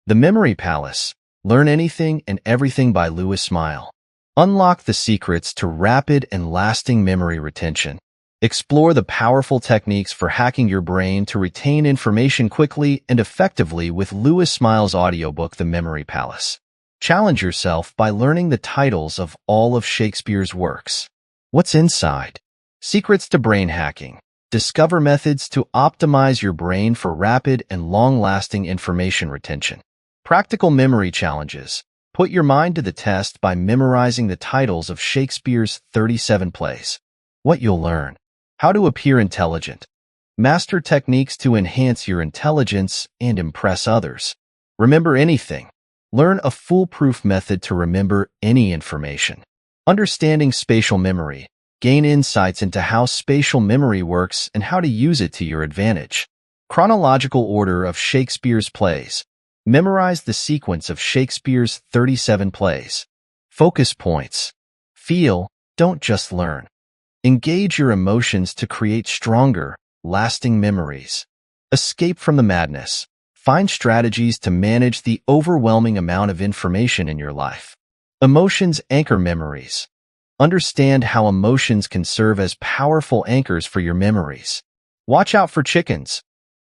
The Memory Palace. Learn Anything and Everything by Lewis Smile. Unlock the secrets to rapid and lasting memory retention. Explore the powerful techniques for hacking your brain to retain information quickly and effectively with Lewis Smile's audiobook, The Memory Palace. Challenge yourself by learning the titles of all of Shakespeare's works. What's inside? Secrets to brain hacking. Discover methods to optimize your brain for rapid and long-lasting information retention. Practical memory challenges. Put your mind to the test by memorizing the titles of Shakespeare's 37 plays. What you'll learn. How to appear intelligent. Master techniques to enhance your intelligence and impress others. Remember anything. Learn a foolproof method to remember any information. Understanding spatial memory. Gain insights into how spatial memory works and how to use it to your advantage. Chronological order of Shakespeare's plays. Memorize the sequence of Shakespeare's 37 plays. Focus points. Feel, don't just learn. Engage your emotions to create stronger, lasting memories. Escape from the madness. Find strategies to manage the overwhelming amount of information in your life. Emotions anchor memories. Understand how emotions can serve as powerful anchors for your memories. Watch out for chickens.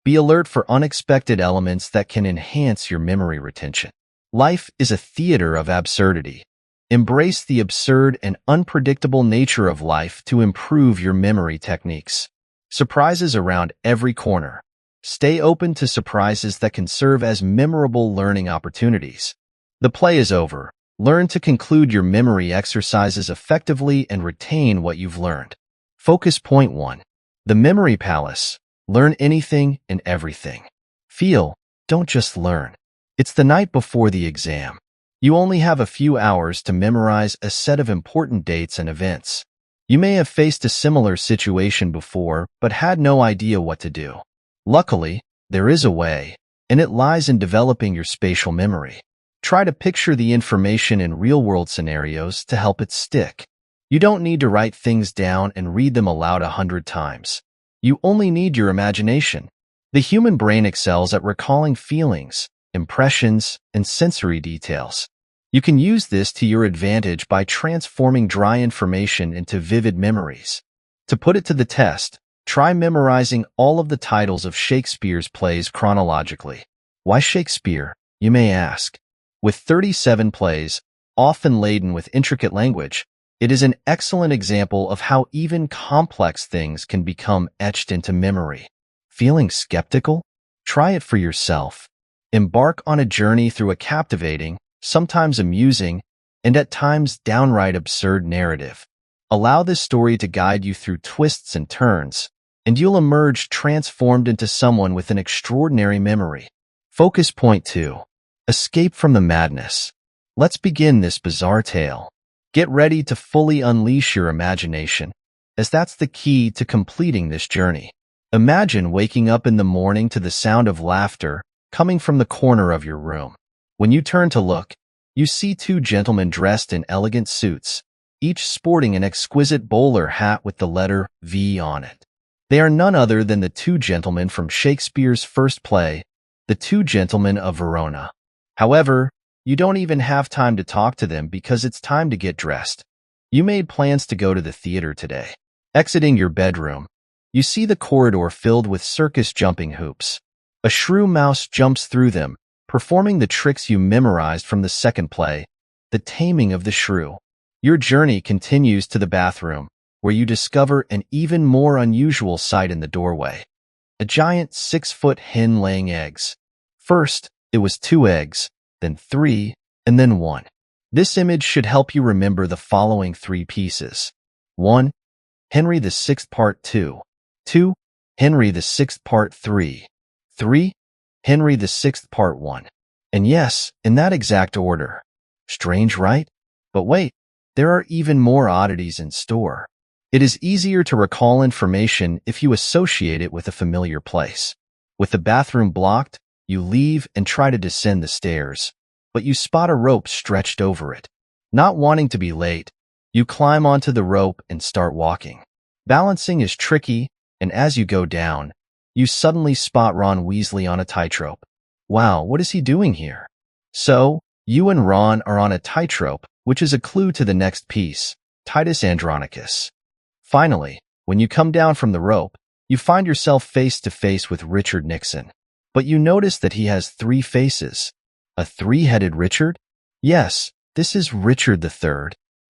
Be alert for unexpected elements that can enhance your memory retention. Life is a theater of absurdity. Embrace the absurd and unpredictable nature of life to improve your memory techniques. Surprises around every corner. Stay open to surprises that can serve as memorable learning opportunities. The play is over. Learn to conclude your memory exercises effectively and retain what you've learned. Focus point 1. The Memory Palace. Learn anything and everything. Feel, don't just learn. It's the night before the exam. You only have a few hours to memorize a set of important dates and events. You may have faced a similar situation before, but had no idea what to do. Luckily, there is a way, and it lies in developing your spatial memory. Try to picture the information in real-world scenarios to help it stick. You don't need to write things down and read them aloud 100 times. You only need your imagination. The human brain excels at recalling feelings, impressions, and sensory details. You can use this to your advantage by transforming dry information into vivid memories. To put it to the test, try memorizing all of the titles of Shakespeare's plays chronologically. Why Shakespeare, you may ask? With 37 plays, often laden with intricate language, it is an excellent example of how even complex things can become etched into memory. Feeling skeptical? Try it for yourself. Embark on a journey through a captivating, sometimes amusing, and at times downright absurd narrative. Allow this story to guide you through twists and turns, and you'll emerge transformed into someone with an extraordinary memory. Focus point 2. Escape from the madness. Let's begin this bizarre tale. Get ready to fully unleash your imagination, as that's the key to completing this journey. Imagine waking up in the morning to the sound of laughter coming from the corner of your room. When you turn to look, you see two gentlemen dressed in elegant suits, each sporting an exquisite bowler hat with the letter V on it. They are none other than the two gentlemen from Shakespeare's first play, The Two Gentlemen of Verona. However, you don't even have time to talk to them because it's time to get dressed. You made plans to go to the theater today. Exiting your bedroom, you see the corridor filled with circus jumping hoops. A shrew mouse jumps through them, performing the tricks you memorized from the second play, The Taming of the Shrew. Your journey continues to the bathroom, where you discover an even more unusual sight in the doorway. A giant 6-foot hen laying eggs. First, it was 2 eggs, then 3, and then 1. This image should help you remember the following 3 pieces. 1. Henry VI Part 2. 2. Henry VI Part 3. 3. Henry VI Part 1. And yes, in that exact order. Strange, right? But wait, there are even more oddities in store. It is easier to recall information if you associate it with a familiar place. With the bathroom blocked, you leave and try to descend the stairs, but you spot a rope stretched over it. Not wanting to be late, you climb onto the rope and start walking. Balancing is tricky, and as you go down, you suddenly spot Ron Weasley on a tightrope. Wow, what is he doing here? So, you and Ron are on a tightrope, which is a clue to the next piece, Titus Andronicus. Finally, when you come down from the rope, you find yourself face to face with Richard Nixon. But you notice that he has three faces. A three-headed Richard? Yes, this is Richard III.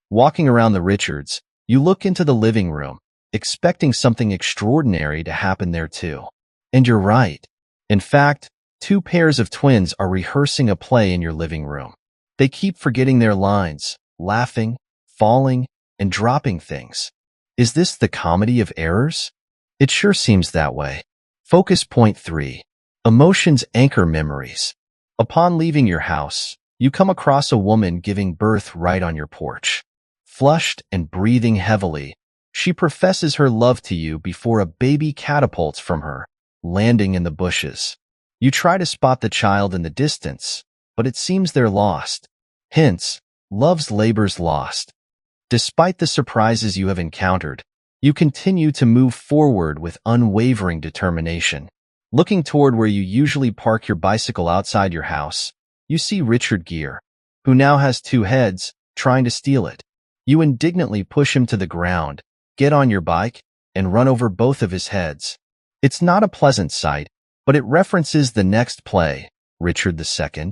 Walking around the Richards, you look into the living room, expecting something extraordinary to happen there too. And you're right. In fact, two pairs of twins are rehearsing a play in your living room. They keep forgetting their lines, laughing, falling, and dropping things. Is this the comedy of errors? It sure seems that way. Focus point 3. Emotions anchor memories. Upon leaving your house, you come across a woman giving birth right on your porch. Flushed and breathing heavily, she professes her love to you before a baby catapults from her, landing in the bushes. You try to spot the child in the distance, but it seems they're lost. Hence, love's labor's lost. Despite the surprises you have encountered, you continue to move forward with unwavering determination. Looking toward where you usually park your bicycle outside your house, you see Richard Gere, who now has two heads, trying to steal it. You indignantly push him to the ground, get on your bike, and run over both of his heads. It's not a pleasant sight, but it references the next play, Richard II.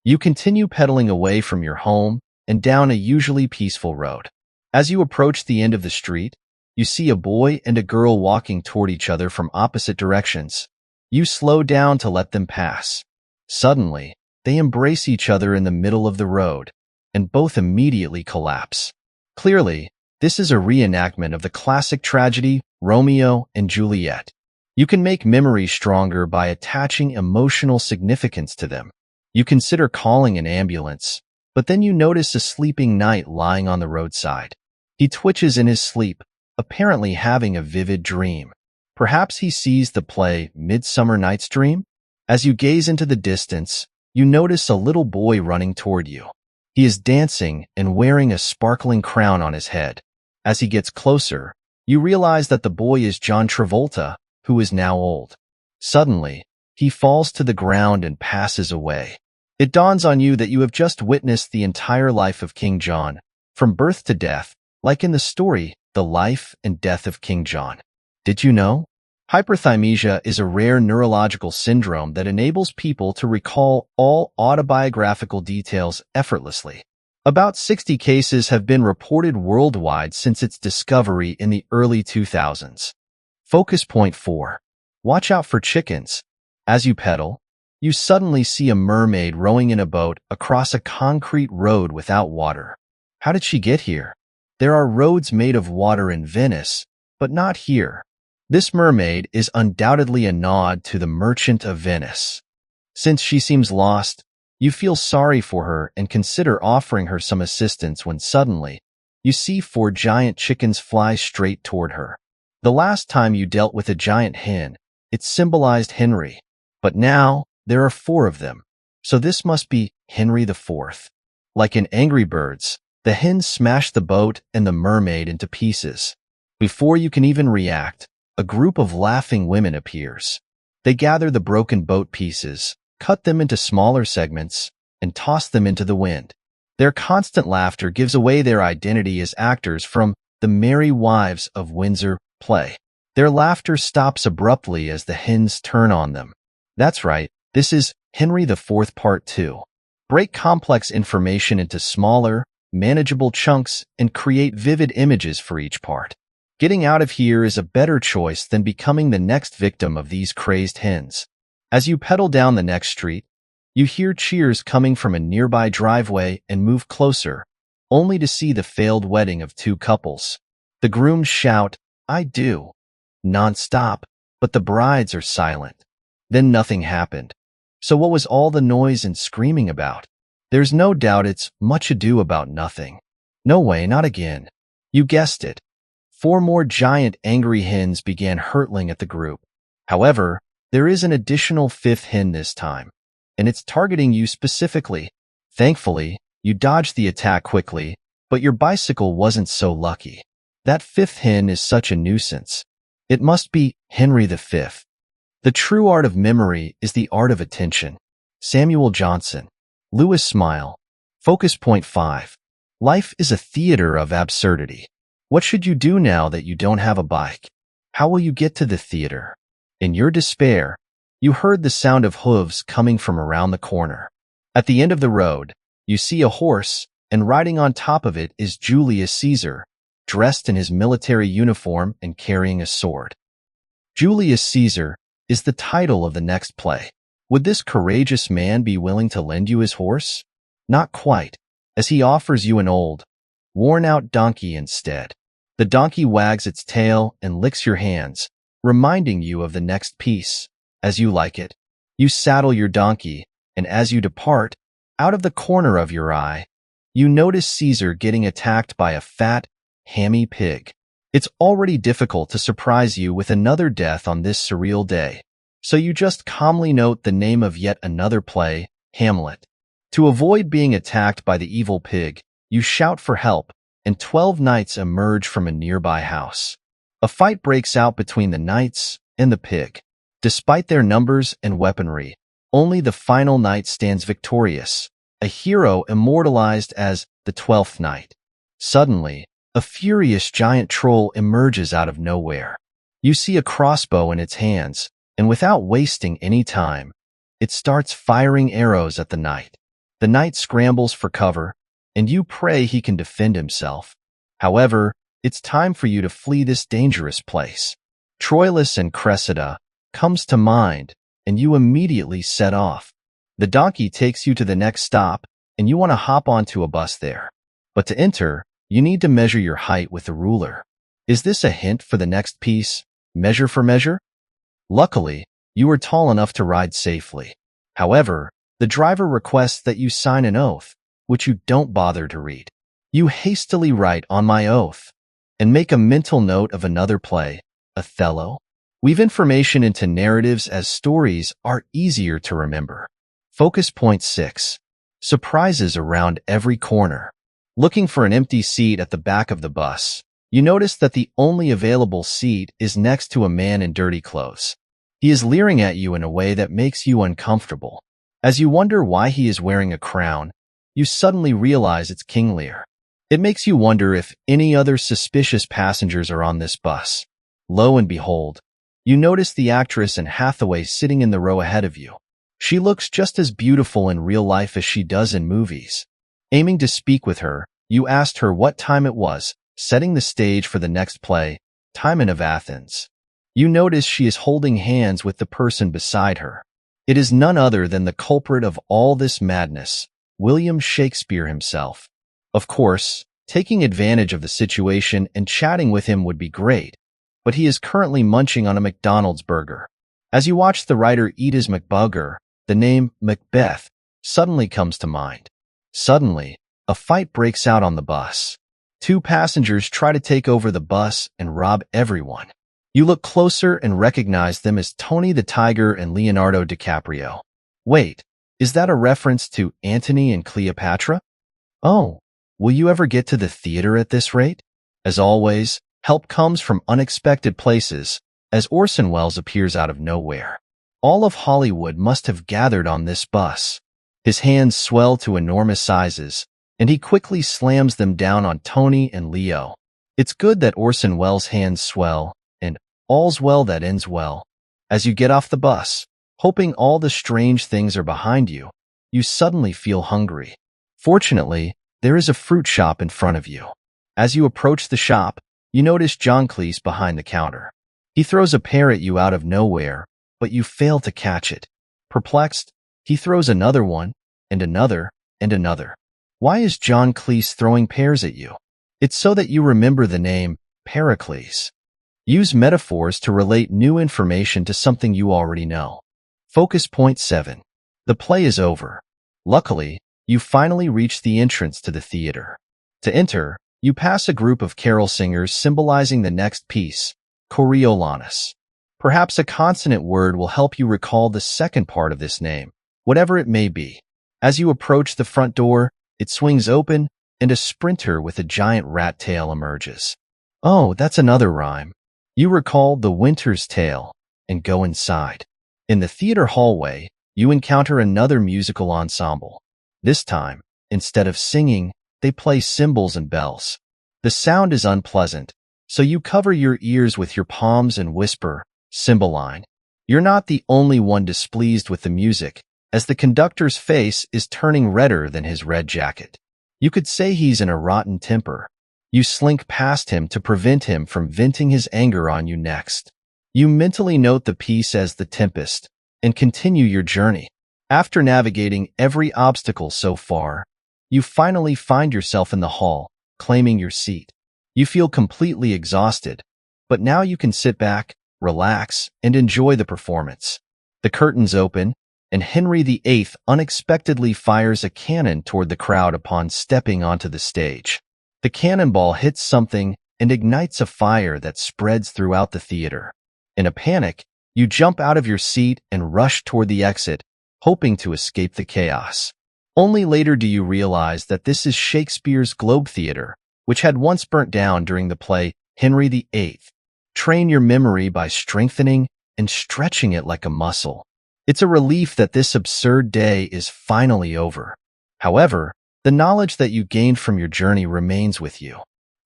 You continue pedaling away from your home and down a usually peaceful road. As you approach the end of the street, you see a boy and a girl walking toward each other from opposite directions. You slow down to let them pass. Suddenly, they embrace each other in the middle of the road, and both immediately collapse. Clearly, this is a reenactment of the classic tragedy, Romeo and Juliet. You can make memories stronger by attaching emotional significance to them. You consider calling an ambulance, but then you notice a sleeping knight lying on the roadside. He twitches in his sleep, apparently having a vivid dream. Perhaps he sees the play Midsummer Night's Dream? As you gaze into the distance, you notice a little boy running toward you. He is dancing and wearing a sparkling crown on his head. As he gets closer, you realize that the boy is John Travolta, who is now old. Suddenly, he falls to the ground and passes away. It dawns on you that you have just witnessed the entire life of King John, from birth to death, like in the story, The Life and Death of King John. Did you know? Hyperthymesia is a rare neurological syndrome that enables people to recall all autobiographical details effortlessly. About 60 cases have been reported worldwide since its discovery in the early 2000s. Focus point 4. Watch out for chickens. As you pedal, you suddenly see a mermaid rowing in a boat across a concrete road without water. How did she get here? There are roads made of water in Venice, but not here. This mermaid is undoubtedly a nod to the Merchant of Venice. Since she seems lost, you feel sorry for her and consider offering her some assistance when suddenly, you see 4 giant chickens fly straight toward her. The last time you dealt with a giant hen, it symbolized Henry, but now there are 4 of them, so this must be Henry IV. Like in Angry Birds, the hens smash the boat and the mermaid into pieces. Before you can even react, a group of laughing women appears. They gather the broken boat pieces, cut them into smaller segments, and toss them into the wind. Their constant laughter gives away their identity as actors from The Merry Wives of Windsor play. Their laughter stops abruptly as the hens turn on them. That's right, this is Henry IV Part 2. Break complex information into smaller, manageable chunks and create vivid images for each part. Getting out of here is a better choice than becoming the next victim of these crazed hens. As you pedal down the next street, you hear cheers coming from a nearby driveway and move closer, only to see the failed wedding of 2 couples. The grooms shout, "I do," non-stop, but the brides are silent. Then nothing happened. So what was all the noise and screaming about? There's no doubt it's Much Ado About Nothing. No way, not again. You guessed it. 4 more giant angry hens began hurtling at the group. However, there is an additional 5th hen this time, and it's targeting you specifically. Thankfully, you dodged the attack quickly, but your bicycle wasn't so lucky. That 5th hen is such a nuisance. It must be Henry V. The true art of memory is the art of attention. Samuel Johnson. Lewis Smile. Focus point 5. Life is a theater of absurdity. What should you do now that you don't have a bike? How will you get to the theater? In your despair, you heard the sound of hooves coming from around the corner. At the end of the road, you see a horse, and riding on top of it is Julius Caesar, dressed in his military uniform and carrying a sword. Julius Caesar is the title of the next play. Would this courageous man be willing to lend you his horse? Not quite, as he offers you an old, worn-out donkey instead. The donkey wags its tail and licks your hands, reminding you of the next piece. As you like it, you saddle your donkey, and as you depart, out of the corner of your eye, you notice Caesar getting attacked by a fat, hammy pig. It's already difficult to surprise you with another death on this surreal day, so you just calmly note the name of yet another play, Hamlet. To avoid being attacked by the evil pig, you shout for help, and 12 knights emerge from a nearby house. A fight breaks out between the knights and the pig. Despite their numbers and weaponry, only the final knight stands victorious, a hero immortalized as the 12th knight. Suddenly, a furious giant troll emerges out of nowhere. You see a crossbow in its hands, and without wasting any time, it starts firing arrows at the knight. The knight scrambles for cover, and you pray he can defend himself. However, it's time for you to flee this dangerous place. Troilus and Cressida comes to mind, and you immediately set off. The donkey takes you to the next stop, and you want to hop onto a bus there. But to enter, you need to measure your height with a ruler. Is this a hint for the next piece, measure for measure? Luckily, you are tall enough to ride safely. However, the driver requests that you sign an oath, which you don't bother to read. You hastily write "on my oath" and make a mental note of another play, Othello. Weave information into narratives as stories are easier to remember. Focus point 6. Surprises around every corner. Looking for an empty seat at the back of the bus, you notice that the only available seat is next to a man in dirty clothes. He is leering at you in a way that makes you uncomfortable. As you wonder why he is wearing a crown, you suddenly realize it's King Lear. It makes you wonder if any other suspicious passengers are on this bus. Lo and behold, you notice the actress Anne Hathaway sitting in the row ahead of you. She looks just as beautiful in real life as she does in movies. Aiming to speak with her, you asked her what time it was, setting the stage for the next play, Timon of Athens. You notice she is holding hands with the person beside her. It is none other than the culprit of all this madness, William Shakespeare himself. Of course, taking advantage of the situation and chatting with him would be great, but he is currently munching on a McDonald's burger. As you watch the writer eat his McBurger, the name Macbeth suddenly comes to mind. Suddenly, a fight breaks out on the bus. Two passengers try to take over the bus and rob everyone. You look closer and recognize them as Tony the Tiger and Leonardo DiCaprio. Wait, is that a reference to Antony and Cleopatra? Oh, will you ever get to the theater at this rate? As always, help comes from unexpected places, as Orson Welles appears out of nowhere. All of Hollywood must have gathered on this bus. His hands swell to enormous sizes, and he quickly slams them down on Tony and Leo. It's good that Orson Welles' hands swell, and all's well that ends well. As you get off the bus, hoping all the strange things are behind you, you suddenly feel hungry. Fortunately, there is a fruit shop in front of you. As you approach the shop, you notice John Cleese behind the counter. He throws a pear at you out of nowhere, but you fail to catch it. Perplexed, he throws another one, and another, and another. Why is John Cleese throwing pears at you? It's so that you remember the name Pericles. Use metaphors to relate new information to something you already know. Focus point 7. The play is over. Luckily, you finally reach the entrance to the theater. To enter, you pass a group of carol singers symbolizing the next piece, Coriolanus. Perhaps a consonant word will help you recall the second part of this name, whatever it may be. As you approach the front door, it swings open, and a sprinter with a giant rat tail emerges. Oh, that's another rhyme. You recall The Winter's Tale and go inside. In the theater hallway, you encounter another musical ensemble. This time, instead of singing, they play cymbals and bells. The sound is unpleasant, so you cover your ears with your palms and whisper, Cymbaline. You're not the only one displeased with the music, as the conductor's face is turning redder than his red jacket. You could say he's in a rotten temper. You slink past him to prevent him from venting his anger on you next. You mentally note the piece as the tempest and continue your journey. After navigating every obstacle so far, you finally find yourself in the hall, claiming your seat. You feel completely exhausted, but now you can sit back, relax, and enjoy the performance. The curtains open, and Henry VIII unexpectedly fires a cannon toward the crowd upon stepping onto the stage. The cannonball hits something and ignites a fire that spreads throughout the theater. In a panic, you jump out of your seat and rush toward the exit, hoping to escape the chaos. Only later do you realize that this is Shakespeare's Globe Theatre, which had once burnt down during the play Henry VIII. Train your memory by strengthening and stretching it like a muscle. It's a relief that this absurd day is finally over. However, the knowledge that you gained from your journey remains with you.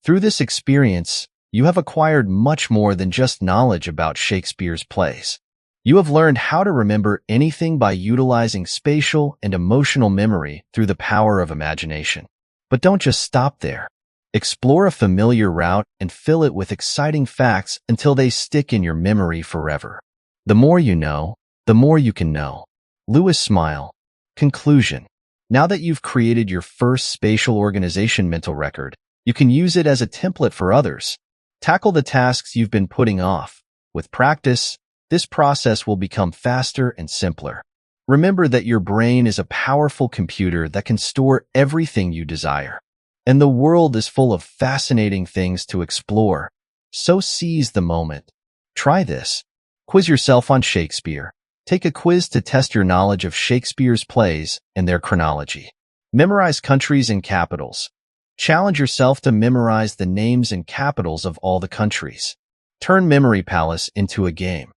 Through this experience, you have acquired much more than just knowledge about Shakespeare's plays. You have learned how to remember anything by utilizing spatial and emotional memory through the power of imagination. But don't just stop there. Explore a familiar route and fill it with exciting facts until they stick in your memory forever. The more you know, the more you can know. Lewis Smile. Conclusion. Now that you've created your first spatial organization mental record, you can use it as a template for others. Tackle the tasks you've been putting off. With practice, this process will become faster and simpler. Remember that your brain is a powerful computer that can store everything you desire. And the world is full of fascinating things to explore. So seize the moment. Try this. Quiz yourself on Shakespeare. Take a quiz to test your knowledge of Shakespeare's plays and their chronology. Memorize countries and capitals. Challenge yourself to memorize the names and capitals of all the countries. Turn Memory Palace into a game.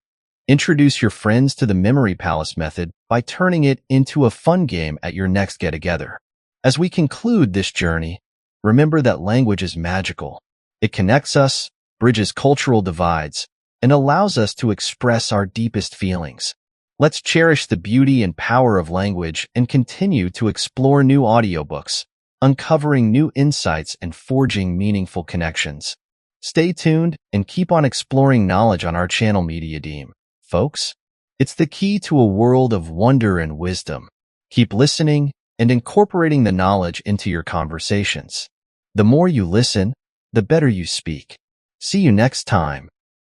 Introduce your friends to the Memory Palace method by turning it into a fun game at your next get-together. As we conclude this journey, remember that language is magical. It connects us, bridges cultural divides, and allows us to express our deepest feelings. Let's cherish the beauty and power of language and continue to explore new audiobooks, uncovering new insights and forging meaningful connections. Stay tuned and keep on exploring knowledge on our channel Media Deem. Folks, it's the key to a world of wonder and wisdom. Keep listening and incorporating the knowledge into your conversations. The more you listen, the better you speak. See you next time.